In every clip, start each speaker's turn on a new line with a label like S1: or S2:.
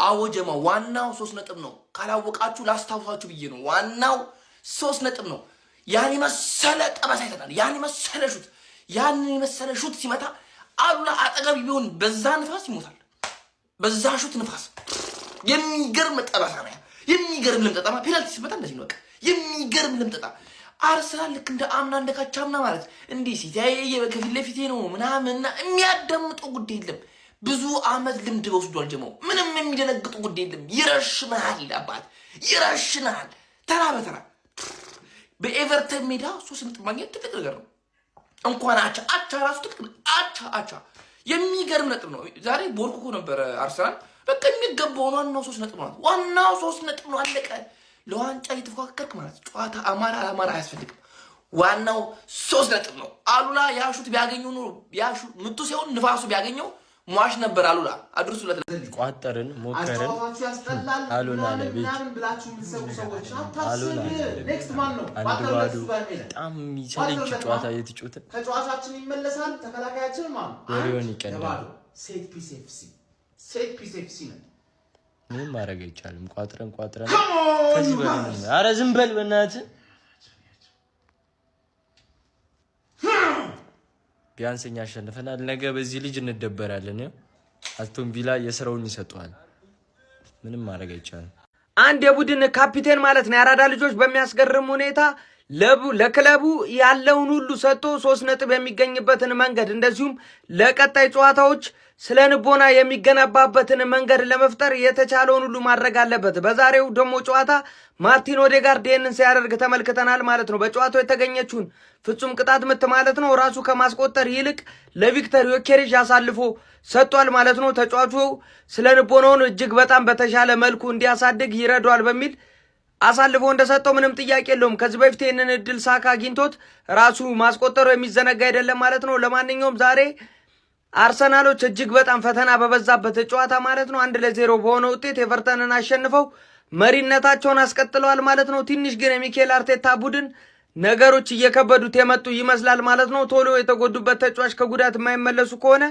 S1: አወጀማ ዋናው 3 ነጥብ ነው። ካላወቃችሁ ላስታውሳችሁ ብዬ ነው። ዋናው 3 ነጥብ ነው። ያኔ መሰለ ጠበሳ ይተናል። ያኔ መሰለ ሹት ሲመታ አሉላ አጠገብ ቢሆን በዛ ንፋስ ይሞታል። በዛ ሹት ንፋስ የሚገርም ጠበሳ ነው። የሚገርም ልምጠጣ ፔናልቲ ሲመታ እንደዚህ ነው። በቃ የሚገርም ልምጠጣ አርሰናል ልክ እንደ አምና እንደ ካቻምና ማለት እንዴ ሲታየ ከፊት ለፊቴ ነው ምናምንና የሚያደምጠው ጉዳይ የለም። ብዙ አመት ልምድ ወስዷል ጀማው። ምንም የሚደነግጡ ጉዳይ የለም። ይረሽናል አባት ይረሽናል። ተራ በተራ በኤቨርተን ሜዳ 3 ነጥብ ማግኘት ትልቅ ነገር ነው። እንኳን አቻ ራሱ ትልቅ አቻ የሚገርም ነጥብ ነው። ዛሬ ቦርኩ ነበር አርሰናል በቃ የሚገባው ዋናው 3 ነጥብ ነው። ዋናው 3 ነጥብ ነው። አለቀ። ለዋንጫ እየተፎካከርክ ማለት ጨዋታ አማራ አያስፈልግም። ዋናው 3 ነጥብ ነው። አሉላ ያሹት ቢያገኘው ነው ያሹ ምቱ ሲሆን ንፋሱ ቢያገኘው ሟሽ ነበር። አሉላ አድርሱለት።
S2: ቋጠርን ሞከረን አሉላ ለቤት
S3: ብላችሁ የምትሰሩ ሰዎች አታስብ። ኔክስት ማን ነው?
S2: በጣም የሚሰለች ጨዋታ እየተጫወተ
S3: ከጨዋታችን ይመለሳል። ተከላካያችን ማን
S2: ወሬውን ይቀንዳል።
S3: ሴት ፒስ ኤፍሲ ነው።
S2: ምንም ማድረግ አይቻልም። ቋጥረን ከዚህ በላይ ኧረ ዝም በል በእናትህ። ቢያንስ እኛ አሸንፈናል። ነገ በዚህ ልጅ እንደበራለን። አስቶን ቪላ የሥራውን ይሰጣል። ምንም ማድረግ አይቻልም።
S4: አንድ የቡድን ካፒቴን ማለት ነው። የአራዳ ልጆች በሚያስገርም ሁኔታ ለክለቡ ያለውን ሁሉ ሰጥቶ 3 ነጥብ የሚገኝበትን መንገድ እንደዚሁም ለቀጣይ ጨዋታዎች ስለ ንቦና የሚገነባበትን መንገድ ለመፍጠር የተቻለውን ሁሉ ማድረግ አለበት። በዛሬው ደግሞ ጨዋታ ማርቲን ኦዴጋርድ ይህንን ሲያደርግ ተመልክተናል ማለት ነው። በጨዋታው የተገኘችውን ፍጹም ቅጣት ምት ማለት ነው ራሱ ከማስቆጠር ይልቅ ለቪክተር ዮኬሬሽ አሳልፎ ሰጥቷል ማለት ነው። ተጫዋቹ ስለ ንቦናውን እጅግ በጣም በተሻለ መልኩ እንዲያሳድግ ይረዷል በሚል አሳልፎ እንደሰጠው ምንም ጥያቄ የለውም። ከዚህ በፊት ይህንን እድል ሳካ አግኝቶት ራሱ ማስቆጠሩ የሚዘነጋ አይደለም ማለት ነው። ለማንኛውም ዛሬ አርሰናሎች እጅግ በጣም ፈተና በበዛበት ጨዋታ ማለት ነው 1-0 በሆነ ውጤት ኤቨርተንን አሸንፈው መሪነታቸውን አስቀጥለዋል ማለት ነው። ትንሽ ግን የሚኬል አርቴታ ቡድን ነገሮች እየከበዱት የመጡ ይመስላል ማለት ነው። ቶሎ የተጎዱበት ተጫዋች ከጉዳት የማይመለሱ ከሆነ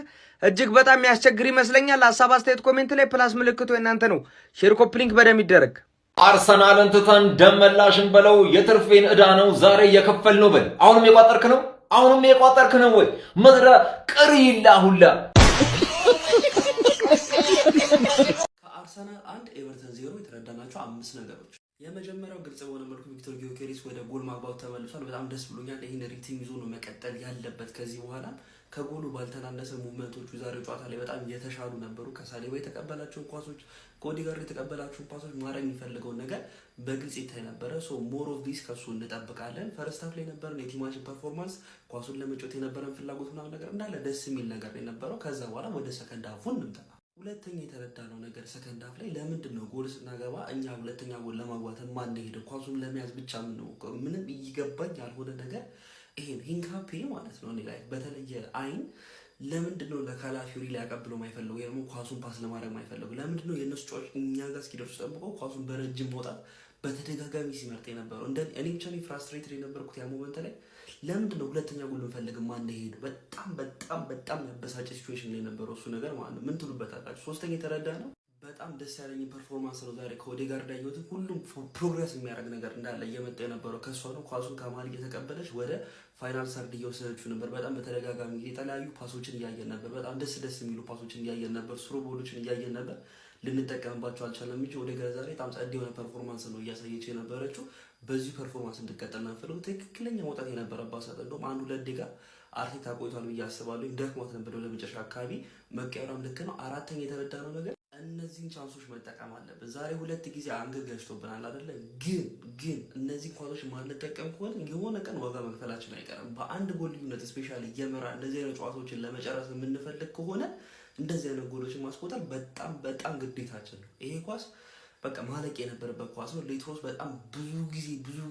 S4: እጅግ በጣም ያስቸግር ይመስለኛል። ሀሳብ አስተያየት ኮሜንት ላይ ፕላስ ምልክቱ የእናንተ ነው። ሼር ኮፕሊንክ በደም ይደረግ።
S5: አርሰናልን ትተን ደመላሽን በለው የትርፌን ዕዳ ነው ዛሬ እየከፈል ነው በል። አሁንም የቋጠርክ ነው ወይ ምድረ ቅሪላ ሁላ።
S1: ከአርሰናል 1 ኤቨርተን 0 የተረዳናቸው 5 ነገሮች። የመጀመሪያው ግልጽ በሆነ መልኩ ቪክቶር ጊዮኬሬስ ወደ ጎል ማግባቱ ተመልሷል። በጣም ደስ ብሎኛል። ይህን ሪትም ይዞ ነው መቀጠል ያለበት ከዚህ በኋላ። ከጎሉ ባልተናነሰ ሙቭመንቶቹ ዛሬው ጨዋታ ላይ በጣም የተሻሉ ነበሩ። ከሳሊባ የተቀበላቸውን ኳሶች፣ ከኦዴጋርድ የተቀበላቸውን ኳሶች ማድረግ የሚፈልገውን ነገር በግልጽ ይታይ ነበረ። ሞር ኦፍ ዲስ ከሱ እንጠብቃለን። ፈርስት ሃፍ ላይ የነበረን የቲማችን ፐርፎርማንስ፣ ኳሱን ለመጫወት የነበረን ፍላጎት ምናምን ነገር እንዳለ ደስ የሚል ነገር የነበረው። ከዛ በኋላ ወደ ሰከንድ ሃፉ እንምጣ። ሁለተኛ የተረዳነው ነገር ሰከንድ ሃፍ ላይ ለምንድን ነው ጎል ስናገባ እኛ ሁለተኛ ጎል ለማግባት ማንሄደው? ኳሱን ለመያዝ ብቻ ነው። ምንም እየገባኝ ያልሆነ ነገር ይሄን ሂንካፔ ማለት ነው። እኔ ላይ በተለየ አይን ለምንድን ነው ለካላፊዮሪ ሊያቀብለው ማይፈልጉ? ወይ ደግሞ ኳሱን ፓስ ለማድረግ ማይፈልጉ? ለምንድን ነው የነሱ ጨዋታ እኛ ጋር እስኪደርሱ ጠብቀው ኳሱን በረጅም መውጣት በተደጋጋሚ ሲመርጥ የነበረው? እኔ ብቻ ነኝ ፍራስትሬትድ የነበርኩት ያ ሞመንት ላይ። ለምንድን ነው ሁለተኛ ጎል እንፈልግ ማንሄድ? በጣም ያበሳጨ ሲቹዌሽን ላይ ነበረው እሱ ነገር ማለት ነው። ምን ትሉበታላችሁ? ሶስተኛ የተረዳ ነው በጣም ደስ ያለኝ ፐርፎርማንስ ነው ዛሬ ከኦዴጋርድ ያየሁት። ሁሉም ፕሮግረስ የሚያደርግ ነገር እንዳለ እየመጣ የነበረው ከሷ ነው። ኳሱን ከማል እየተቀበለች ወደ ፋይናል ሰርድ እየወሰደችው ነበር። በጣም በተደጋጋሚ የተለያዩ ፓሶችን እያየን ነበር። በጣም ደስ የሚሉ ፓሶችን እያየን ነበር። ስሮ ቦሎችን እያየን ነበር። ልንጠቀምባቸው አልቻለም እንጂ ኦዴጋርድ ዛሬ በጣም ጸድ የሆነ ፐርፎርማንስ ነው እያሳየች የነበረችው። በዚህ ፐርፎርማንስ እንድትቀጥል ነው የምፈልገው። ትክክለኛ መውጣት የነበረባት ሰዓት እንደውም 1-2 ደቂቃ አርቴታ ቆይቷል ብዬ አስባለሁ። ደክሞት ነበር ወደ መጨረሻ አካባቢ። መቀየሯም ልክ ነው። አራተኛ የተረዳነው ነገር እነዚህን ቻንሶች መጠቀም አለብን። ዛሬ 2 ጊዜ አንገት ገጭቶብናል አይደለ? ግን እነዚህ ኳሶች ማንጠቀም ከሆነ የሆነ ቀን ዋጋ መክፈላችን አይቀርም። በአንድ ጎል ልዩነት ስፔሻሊ እየመራ እንደዚህ አይነት ጨዋታዎችን ለመጨረስ የምንፈልግ ከሆነ እንደዚህ አይነት ጎሎችን ማስቆጠር በጣም ግዴታችን ነው። ይሄ ኳስ በቃ ማለቅ የነበረበት ኳስ ነው። ሌትሮስ በጣም ብዙ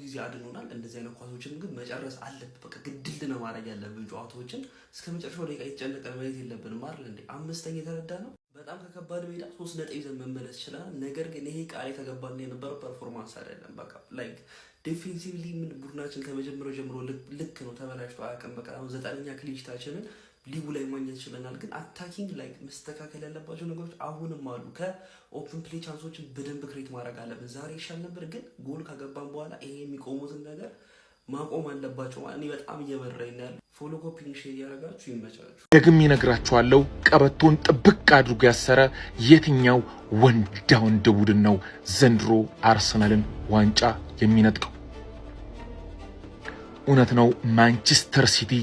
S1: ጊዜ አድኖናል። እንደዚህ አይነት ኳሶችን ግን መጨረስ አለብን። በቃ ግድል ነው ማድረግ ያለብን ጨዋታዎችን እስከ መጨረሻው ደቂቃ የተጨነቀን ማየት የለብንም አይደል እንዴ? አምስተኛ የተረዳ ነው በጣም ከከባድ ሜዳ 3 ነጥብ ይዘን መመለስ ይችላል። ነገር ግን ይሄ ቃል የተገባልን የነበረው ፐርፎርማንስ አይደለም። በቃ ላይክ ዲፌንሲቭሊ ምን ቡድናችን ከመጀመሪያው ጀምሮ ልክ ነው ተበላሽቶ አያውቅም። በቃ አሁን 9ኛ ክሊንሺታችንን ሊጉ ላይ ማግኘት ይችላል። ግን አታኪንግ ላይ መስተካከል ያለባቸው ነገሮች አሁንም አሉ። ከኦፕን ፕሌይ ቻንሶችን በደንብ ክሬት ማድረግ አለብን። ዛሬ ይሻል ነበር፣ ግን ጎል ካገባን በኋላ ይሄ የሚቆሙትን ነገር ማቆም አለባቸው። እኔ በጣም እየበረኝ ነው ያለው። ፎሎ ኮፒንግ ሼር ያደርጋችሁ ይመቻችሁ።
S6: ደግሜ እነግራችኋለሁ፣ ቀበቶን ጥብቅ አድርጎ ያሰረ የትኛው ወንዳ ወንድ ቡድን ነው ዘንድሮ አርሰናልን ዋንጫ የሚነጥቀው? እውነት ነው፣ ማንቸስተር ሲቲ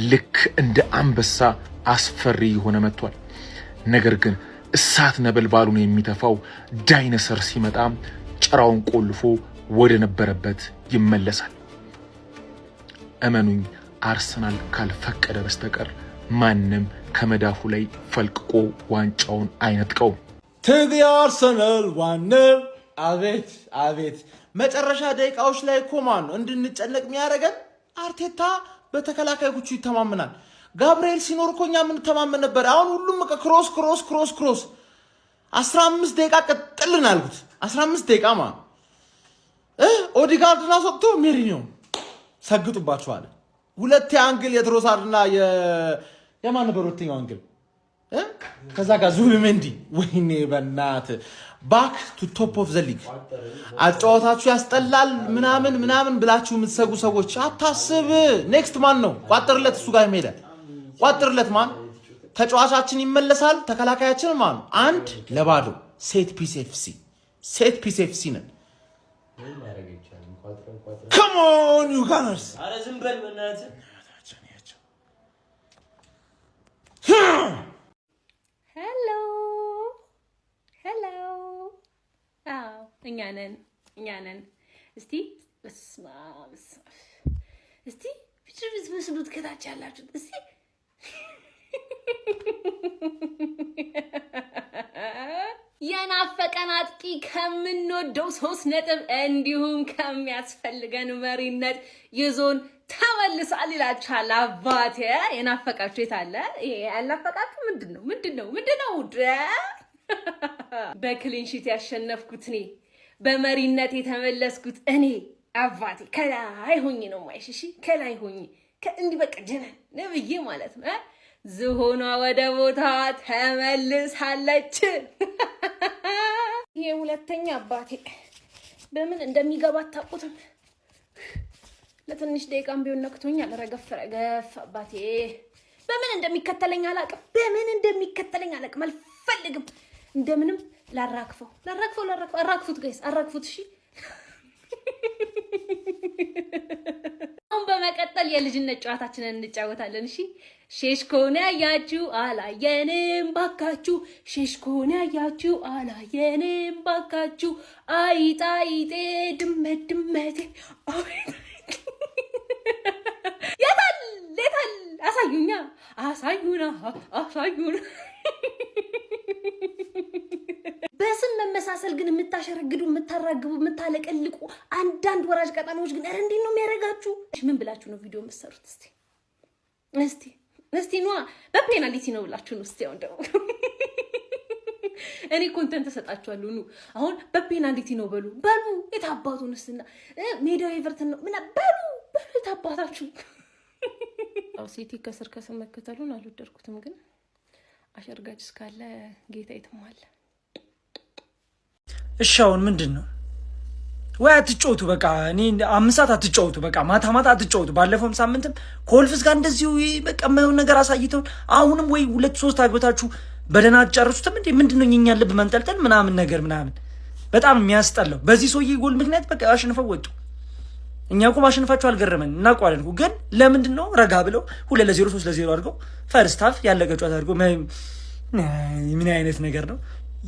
S6: ልክ እንደ አንበሳ አስፈሪ የሆነ መጥቷል። ነገር ግን እሳት ነበልባሉን የሚተፋው ዳይኖሰር ሲመጣ ጭራውን ቆልፎ ወደ ነበረበት ይመለሳል። እመኑኝ፣ አርሰናል ካልፈቀደ በስተቀር ማንም ከመዳፉ ላይ ፈልቅቆ ዋንጫውን አይነጥቀውም።
S3: ትግ አርሰናል ዋነው። አቤት አቤት! መጨረሻ ደቂቃዎች ላይ ኮማን ነው እንድንጨነቅ የሚያደርገን። አርቴታ በተከላካዮቹ ይተማመናል። ጋብሪኤል ሲኖር እኮ እኛ ምን ተማመን ነበር። አሁን ሁሉም ክሮስ ክሮስ ክሮስ ክሮስ 15 ደቂቃ ቀጥልን አልኩት። 15 ደቂቃ ማለት ኦዲጋርድና ሰጥቶ ሜሪኒዮ ሰግጡባቸዋል። ሁለት አንግል የትሮሳርድና የማን ነበር ሁለተኛው አንግል? ከዛ ጋር ዙቢሜንዲ። ወይኔ በእናት ባክ ቱ ቶፕ ኦፍ ዘ ሊግ። አጫወታችሁ ያስጠላል ምናምን ምናምን ብላችሁ የምትሰጉ ሰዎች አታስብ። ኔክስት ማን ነው? ቋጥርለት፣ እሱ ጋር ይሄዳል። ቋጥርለት ማን? ተጫዋቻችን ይመለሳል። ተከላካያችን ማን? 1-0 ሴት ፒስ ኤፍሲ። ሴት ፒስ ኤፍሲ ነን። Come on you gunners!
S2: አረ ዝም በል በእናትህ።
S7: ሄሎ አዎ እኛ ነን። እስቲ በስመ አብ እስቲ ቢትሪዝ መስሉት ከታች ያላችሁት እስቲ የናፈቀን አጥቂ ከምንወደው 3 ነጥብ እንዲሁም ከሚያስፈልገን መሪነት ይዞን ተመልሷል ይላችኋል። አባቴ የናፈቃችሁ የት አለ? ይሄ ያልናፈቃችሁ ምንድነው? በክሊን ሺት ያሸነፍኩት እኔ፣ በመሪነት የተመለስኩት እኔ። አባቴ ከላይ ሆኜ ነው ማይሽ። እሺ ከላይ ሆኜ እንዲህ በቃ ጀነን ነብዬ ማለት ነው። ዝሆኗ ወደ ቦታዋ ተመልሳለች። ይሄ ሁለተኛ አባቴ በምን እንደሚገባ አታውቁትም። ለትንሽ ደቂቃም ቢሆን ነክቶኛል። ረገፍ አባቴ በምን እንደሚከተለኝ አላውቅም። አልፈልግም። እንደምንም ላራክፈው። አራክፉት ጋይስ፣ አራክፉት። እሺ አሁን በመቀጠል የልጅነት ጨዋታችንን እንጫወታለን። እሺ ሼሽኮን ያያችሁ አላየንም ባካችሁ፣ ሼሽኮን ያያችሁ አላየንም ባካችሁ፣ አይጣይጤ ድመቴ የታል አሳዩና በስም መመሳሰል ግን የምታሸረግዱ የምታራግቡ የምታለቀልቁ አንዳንድ ወራጅ ቀጣናዎች ግን ኧረ እንዴት ነው የሚያደርጋችሁ? ምን ብላችሁ ነው ቪዲዮ የምትሰሩት? እስቲ ነዋ በፔናልቲ ነው ብላችሁ ነው። እስቲ አሁን ደግሞ እኔ ኮንተንት ተሰጣችኋለሁ። ኑ አሁን በፔናልቲ ነው በሉ የታባቱንስና ሜዳው ኤቨርተን ነው ምና በሉ የታባታችሁ። አው ሲቲ ከስር መከተሉን አልወደድኩትም፣ ግን አሸርጋጅ እስካለ ጌታ ይተማል።
S8: እሺ አሁን ምንድን ነው? ወይ አትጫወቱ በቃ። እኔ 5 ሰዓት አትጫወቱ በቃ፣ ማታ አትጫወቱ። ባለፈውም ሳምንትም ከወልፍስ ጋር እንደዚሁ በቃ የማይሆን ነገር አሳይተውን፣ አሁንም ወይ 2-3 አግብታችሁ በደህና አትጨርሱትም እንዴ? ምንድን ነው የኛን ልብ መንጠልጠል ምናምን ነገር ምናምን? በጣም የሚያስጠላው በዚህ ሰውዬ ጎል ምክንያት በቃ አሸንፈው ወጡ። እኛ እኮ ማሸነፋቸው አልገረመን እናውቀዋለን እኮ፣ ግን ለምንድን ነው ረጋ ብለው 2-0 3-0 አድርገው ፈርስት ሃፍ ያለቀ ጨዋታ አድርገው? ምን አይነት ነገር ነው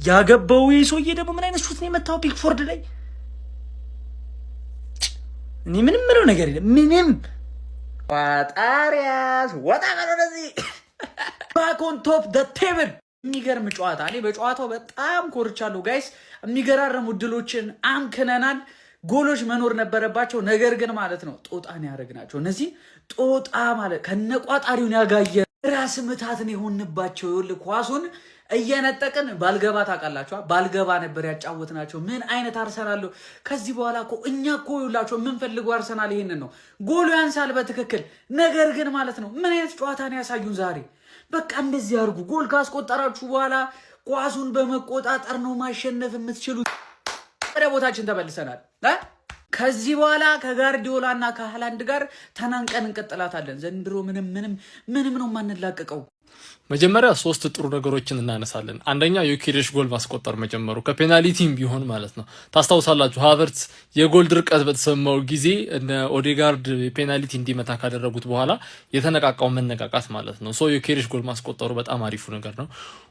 S8: ያገባው? ሰውዬ ደግሞ ምን አይነት ሹት ነው የመታው ፒክፎርድ ላይ? እኔ ምንም ምለው ነገር የለም ምንም።
S3: ዋጣሪያስ ወጣ ነው ለዚህ ባክ ኦን ቶፕ ዘ ቴብል። የሚገርም ጨዋታ። እኔ በጨዋታው በጣም ኮርቻለሁ ጋይስ። የሚገራረሙ ድሎችን አምክነናል። ጎሎች መኖር ነበረባቸው፣ ነገር ግን ማለት ነው ጦጣን ያደረግናቸው። እነዚህ ጦጣ ማለት ከነቋጣሪውን ያጋየ ራስ ምታትን የሆንባቸው። ይኸውልህ ኳሱን እየነጠቅን ባልገባ ታውቃላችሁ፣ ባልገባ ነበር ያጫወትናቸው። ምን አይነት አርሰናል ነው ከዚህ በኋላ እኮ እኛ እኮ ይውላችሁ የምንፈልገው አርሰናል ይሄንን ነው። ጎሉ ያንሳል በትክክል፣ ነገር ግን ማለት ነው ምን አይነት ጨዋታ ነው ያሳዩን ዛሬ።
S8: በቃ እንደዚህ አድርጉ። ጎል ካስቆጠራችሁ በኋላ ኳሱን በመቆጣጠር ነው ማሸነፍ የምትችሉት። ወደ ቦታችን ተመልሰናል። ከዚህ በኋላ ከጋርዲዮላና ከሃላንድ ጋር ተናንቀን እንቀጥላታለን። ዘንድሮ ምንም ነው ማንላቀቀው።
S9: መጀመሪያ 3 ጥሩ ነገሮችን እናነሳለን። አንደኛ ዮኬሬሽ ጎል ማስቆጠር መጀመሩ ከፔናልቲም ቢሆን ማለት ነው። ታስታውሳላችሁ ሃቨርትስ የጎል ድርቀት በተሰማው ጊዜ እነ ኦዴጋርድ ፔናልቲ እንዲመታ ካደረጉት በኋላ የተነቃቃው መነቃቃት ማለት ነው። ሶ ዮኬሬሽ ጎል ማስቆጠሩ በጣም አሪፉ ነገር ነው።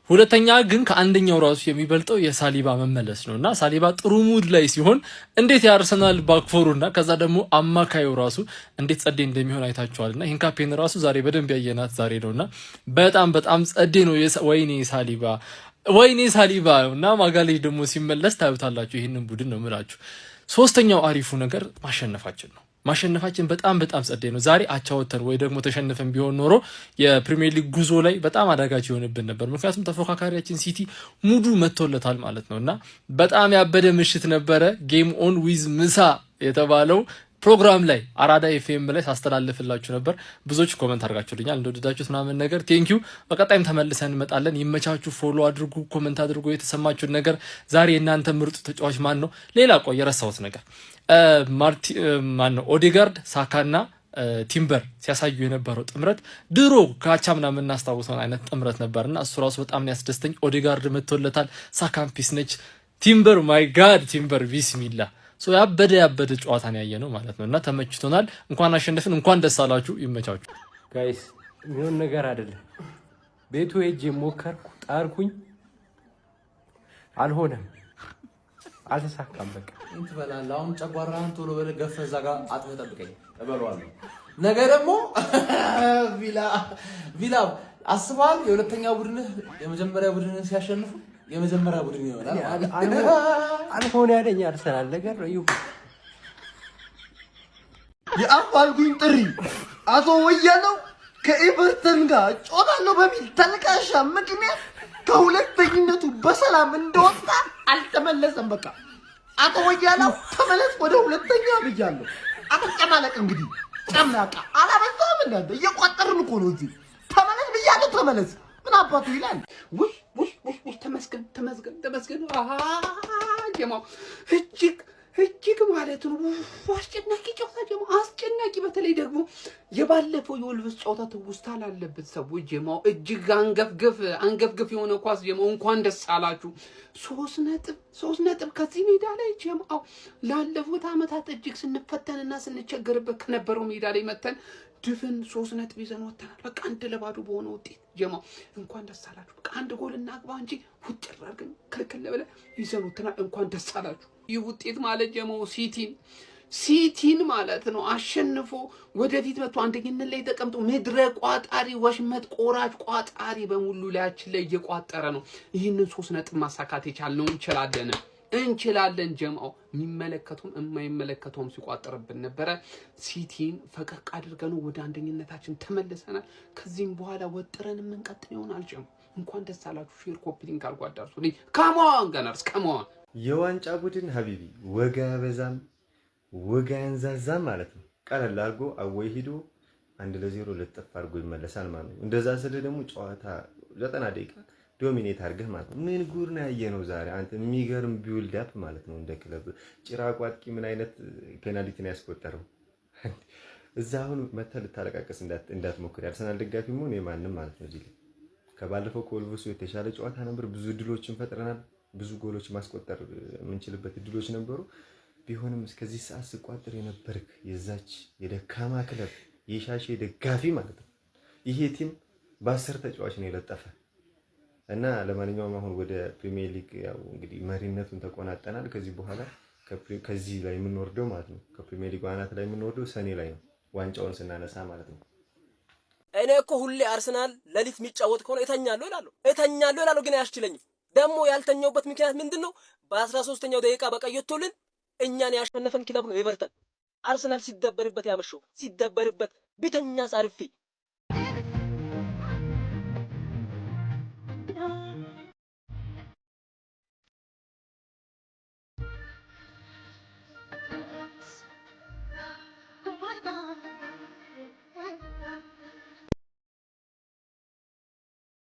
S9: ሁለተኛ ግን ከአንደኛው ራሱ የሚበልጠው የሳሊባ መመለስ ነውና ሳሊባ ጥሩ ሙድ ላይ ሲሆን እንዴት ያርሰናል ባክፎሩና ከዛ ደግሞ አማካዩ ራሱ እንዴት ጸዴ እንደሚሆን አይታችኋልና ይሄን ካምፔን ራሱ ዛሬ በደንብ ያየናት ዛሬ ነውና በጣም ጸዴ ነው። ወይኔ ሳሊባ እና ማጋሌጅ ደግሞ ሲመለስ ታዩታላችሁ። ይሄንን ቡድን ነው የምላችሁ። ሶስተኛው አሪፉ ነገር ማሸነፋችን ነው። ማሸነፋችን በጣም ጸዴ ነው። ዛሬ አቻወተን ወይ ደግሞ ተሸንፈን ቢሆን ኖሮ የፕሪሚየር ሊግ ጉዞ ላይ በጣም አዳጋች ይሆንብን ነበር። ምክንያቱም ተፎካካሪያችን ሲቲ ሙዱ መጥቶለታል ማለት ነውና በጣም ያበደ ምሽት ነበረ። ጌም ኦን ዊዝ ምሳ የተባለው ፕሮግራም ላይ አራዳ ኤፍኤም ላይ ሳስተላልፍላችሁ ነበር። ብዙዎች ኮሜንት አድርጋችሁልኛል እንደወደዳችሁት ምናምን ነገር ቴንኪዩ። በቀጣይም ተመልሰን እንመጣለን። ይመቻችሁ። ፎሎ አድርጉ፣ ኮሜንት አድርጉ የተሰማችሁን ነገር። ዛሬ እናንተ ምርጡ ተጫዋች ማን ነው? ሌላ ቆይ የረሳሁት ነገር ኦዴጋርድ ሳካና ቲምበር ሲያሳዩ የነበረው ጥምረት ድሮ ካቻምና የምናስታውሰውን አይነት ጥምረት ነበርና እሱ ራሱ በጣም ነው ያስደስተኝ። ኦዴጋርድ መጥቶለታል። ሳካን ፒስ ነች። ቲምበር ማይ ጋድ ቲምበር ቢስሚላ ሶ ያበደ ጨዋታን ያየ ነው ማለት ነውና ተመችቶናል። እንኳን አሸነፍን፣ እንኳን ደስ አላችሁ። ይመቻችሁ
S10: ጋይስ። የሚሆን ነገር አይደለም። ቤቱ ሄጄ ሞከርኩ፣ ጣርኩኝ፣ አልሆነም፣ አልተሳካም። በቃ
S3: እንትበላል። አሁን ጨጓራህን ቶሎ በለ ገፈህ እዛ ጋር አጥበህ ጠብቀኝ፣ እበለዋለሁ። ነገ ደግሞ ቪላ አስበሃል? የሁለተኛ ቡድንህ የመጀመሪያ ቡድንህ ሲያሸንፉ የመጀመሪያ ቡድን ይሆናል።
S10: አልሆነ ያለኝ አርሰናል ነገር ነው።
S11: የአፋልጉኝ ጥሪ አቶ ወያለው ከኤቨርተን ጋር ጮታለሁ በሚል ተልካሻ ምክንያት ከሁለተኝነቱ በሰላም እንደወጣ አልተመለሰም። በቃ አቶ ወያለው ተመለስ ወደ ሁለተኛ ብያለሁ። አትጨማለቅ እንግዲህ ጨምናቃ አላበዛም። እንዳንተ እየቋጠርን እኮ ነው እዚህ። ተመለስ ብያለሁ፣ ተመለስ። ምን አባቱ ይላል? ውይ ተመስገን። ጀማው እጅግ ማለት ነው አስጨናቂ ጨዋታ ጀማው፣ አስጨናቂ። በተለይ ደግሞ የባለፈው የወልቭስ ጨዋታ ትውስታ ላለበት ሰዎች ጀማው እጅግ አንገፍገፍ የሆነ ኳስ ጀማው፣ እንኳን ደስ አላችሁ። 3 ነጥብ ከዚህ ሜዳ ላይ ጀማው፣ ላለፉት አመታት እጅግ ስንፈተንና ስንቸገርበት ከነበረው ሜዳ ላይ መተን ድፍን 3 ነጥብ ይዘን ወጥተናል። በቃ 1-2 በሆነ ውጤት ጀማው፣ እንኳን ደስ አላችሁ። በቃ 1 ጎል እናግባ እንጂ ውጭ አድርገን ክልክል ብለን ይዘን ወጥተናል። እንኳን ደስ አላችሁ። ይህ ውጤት ማለት ጀማው ሲቲን ማለት ነው አሸንፎ ወደፊት መጥቶ አንደኝነት ላይ ተቀምጦ ምድረ ቋጣሪ ወሽመጥ ቆራጭ ቋጣሪ በሙሉ ላያችን ላይ እየቋጠረ ነው። ይህንን 3 ነጥብ ማሳካት የቻልነው እንችላለን ጀማው። የሚመለከቱም የማይመለከቱም ሲቋጠርብን ነበረ። ሲቲን ፈቀቅ አድርገን ወደ አንደኝነታችን ተመልሰናል። ከዚህም በኋላ ወጥረን የምንቀጥል ይሆናል ጀማው። እንኳን ደስ አላችሁ። ሼር ኮፒ ሊንክ አድርጉ፣ አዳርሱልኝ። ካሞን ጋናርስ ካሞን።
S12: የዋንጫ ቡድን ሀቢቢ ወጋ በዛም ወጋ ያንዛዛም ማለት ነው። ቀለል አድርጎ አወይ ሂዶ 1-0 ልጥፍ አድርጎ ይመለሳል ማለት ነው። እንደዛ ስለ ደግሞ ጨዋታ 90 ደቂቃ ዶሚኔት አድርገህ ማለት ነው። ምን ጉር ነው ያየነው ዛሬ? አንተ የሚገርም ቢውልድ አፕ ማለት ነው። እንደ ክለብ ጭራቁ አጥቂ ምን አይነት ፔናልቲ ነው ያስቆጠረው? እዛ አሁን መተህ ልታለቃቀስ እንዳትሞክር። ያርሰናል ደጋፊ መሆን የማንም ማለት ነው። እዚህ ከባለፈው ከወልቭሱ የተሻለ ጨዋታ ነበር። ብዙ ድሎችን ፈጥረናል። ብዙ ጎሎች ማስቆጠር የምንችልበት ድሎች ነበሩ። ቢሆንም እስከዚህ ሰዓት ስቋጥር የነበርክ የዛች የደካማ ክለብ የሻሼ ደጋፊ ማለት ነው። ይሄ ቲም በ10 ተጫዋች ነው የለጠፈ እና ለማንኛውም አሁን ወደ ፕሪሚየር ሊግ ያው እንግዲህ መሪነቱን ተቆናጠናል። ከዚህ በኋላ ከዚህ ላይ የምንወርደው ማለት ነው ከፕሪሚየር ሊግ አናት ላይ የምንወርደው ሰኔ ላይ ነው ዋንጫውን ስናነሳ ማለት ነው።
S13: እኔ እኮ ሁሌ አርሰናል ለሊት የሚጫወት ከሆነ እተኛለሁ ይላሉ፣ ግን አያስችለኝም። ደግሞ ያልተኛውበት ምክንያት ምንድነው? በ13ኛው ደቂቃ በቀይ ወጥቶልን እኛን ያሸነፈን ክለብ ነው ኤቨርተን። አርሰናል ሲደበርበት ያመሸው ሲደበርበት ቢተኛ ሳርፊ